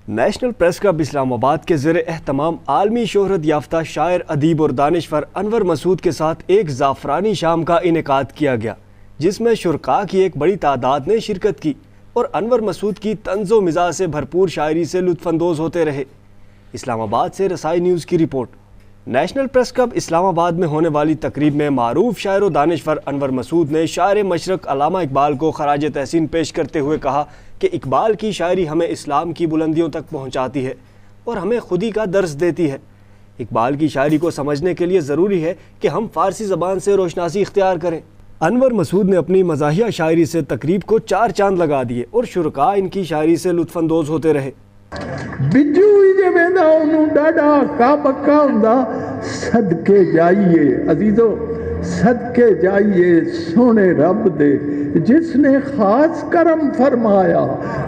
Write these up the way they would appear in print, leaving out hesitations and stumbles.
National press club اسلام آباد کے زیر اہتمام عالمی شہرت یافتہ شاعر، ادیب اور دانشور انور مسعود کے ساتھ ایک زعفرانی شام کا انعقاد کیا گیا، جس میں شرکاء کی ایک بڑی تعداد نے شرکت کی اور انور مسعود کی طنز و مزاح سے بھرپور شاعری سے لطف اندوز ہوتے رہے۔ اسلام آباد سے رسائی نیوز کی رپورٹ۔ نیشنل پریس کلب اسلام آباد میں ہونے والی تقریب میں معروف شاعر و دانشور انور مسعود نے شاعر مشرق علامہ اقبال کو خراج تحسین پیش کرتے ہوئے کہا کہ اقبال کی شاعری ہمیں اسلام کی بلندیوں تک پہنچاتی ہے اور ہمیں خودی کا درس دیتی ہے۔ اقبال کی شاعری کو سمجھنے کے لیے ضروری ہے کہ ہم فارسی زبان سے روشناسی اختیار کریں۔ انور مسعود نے اپنی مزاحیہ شاعری سے تقریب کو 4 چاند لگا دیے اور شرکاء ان کی شاعری سے لطف اندوز ہوتے رہے۔ بجو ہی جے ویندا اونوں ڈاڈا کا پکا ہوندا، صدقے جائیے عزیزو، صدقے جائیے سونے رب دے جس نے خاص کرم فرمایا،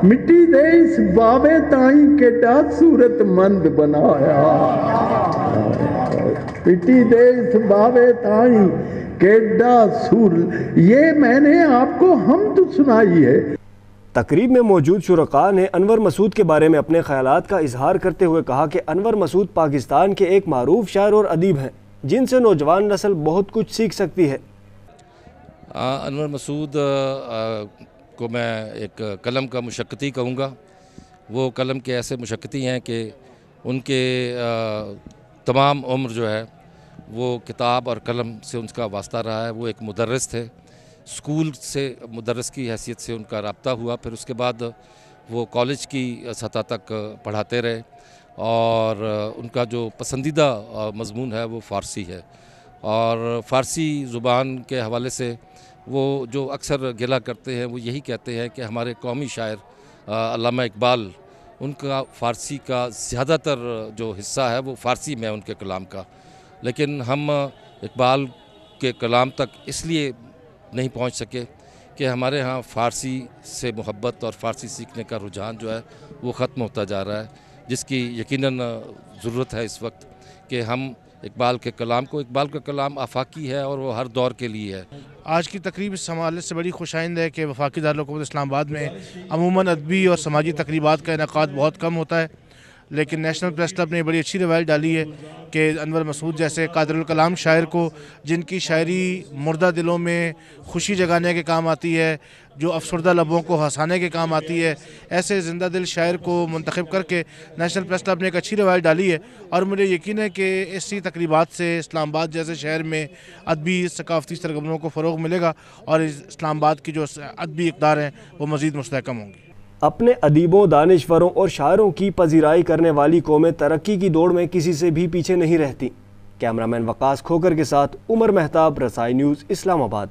مٹی دے اس باوے تائیں کیڈا صورت مند بنایا، مٹی دے اس باوے تائیں کیڈا یہ میں نے آپ کو حمد سنائی ہے۔ تقریب میں موجود شرکاء نے انور مسعود کے بارے میں اپنے خیالات کا اظہار کرتے ہوئے کہا کہ انور مسعود پاکستان کے ایک معروف شاعر اور ادیب ہیں جن سے نوجوان نسل بہت کچھ سیکھ سکتی ہے۔ انور مسعود کو میں ایک قلم کا مشقتی کہوں گا۔ وہ قلم کے ایسے مشقتی ہیں کہ ان کے تمام عمر جو ہے وہ کتاب اور قلم سے ان کا واسطہ رہا ہے۔ وہ ایک مدرس تھے، اسکول سے مدرس کی حیثیت سے ان کا رابطہ ہوا، پھر اس کے بعد وہ کالج کی سطح تک پڑھاتے رہے اور ان کا جو پسندیدہ مضمون ہے وہ فارسی ہے، اور فارسی زبان کے حوالے سے وہ جو اکثر گلہ کرتے ہیں وہ یہی کہتے ہیں کہ ہمارے قومی شاعر علامہ اقبال، ان کا فارسی کا زیادہ تر جو حصہ ہے وہ فارسی میں ان کے کلام کا، لیکن ہم اقبال کے کلام تک اس لیے نہیں پہنچ سکے کہ ہمارے ہاں فارسی سے محبت اور فارسی سیکھنے کا رجحان جو ہے وہ ختم ہوتا جا رہا ہے، جس کی یقیناً ضرورت ہے اس وقت کہ ہم اقبال کے کلام کو، اقبال کا کلام آفاقی ہے اور وہ ہر دور کے لیے ہے۔ آج کی تقریب اس حوالے سے بڑی خوش آئند ہے کہ وفاقی دارالحکومت اسلام آباد میں عموماً ادبی اور سماجی تقریبات کا انعقاد بہت کم ہوتا ہے، لیکن نیشنل پریس کلب نے بڑی اچھی روایت ڈالی ہے کہ انور مسعود جیسے قادر الکلام شاعر کو، جن کی شاعری مردہ دلوں میں خوشی جگانے کے کام آتی ہے، جو افسردہ لبوں کو ہنسانے کے کام آتی ہے، ایسے زندہ دل شاعر کو منتخب کر کے نیشنل پریس کلب نے ایک اچھی روایت ڈالی ہے، اور مجھے یقین ہے کہ اسی تقریبات سے اسلام آباد جیسے شہر میں ادبی ثقافتی سرگرمیوں کو فروغ ملے گا اور اسلام آباد کی جو ادبی اقدار ہیں وہ مزید مستحکم ہوں گی۔ اپنے ادیبوں، دانشوروں اور شاعروں کی پذیرائی کرنے والی قومیں ترقی کی دوڑ میں کسی سے بھی پیچھے نہیں رہتی۔ کیمرہ مین وقاص کھوکر کے ساتھ عمر مہتاب، رسائی نیوز، اسلام آباد۔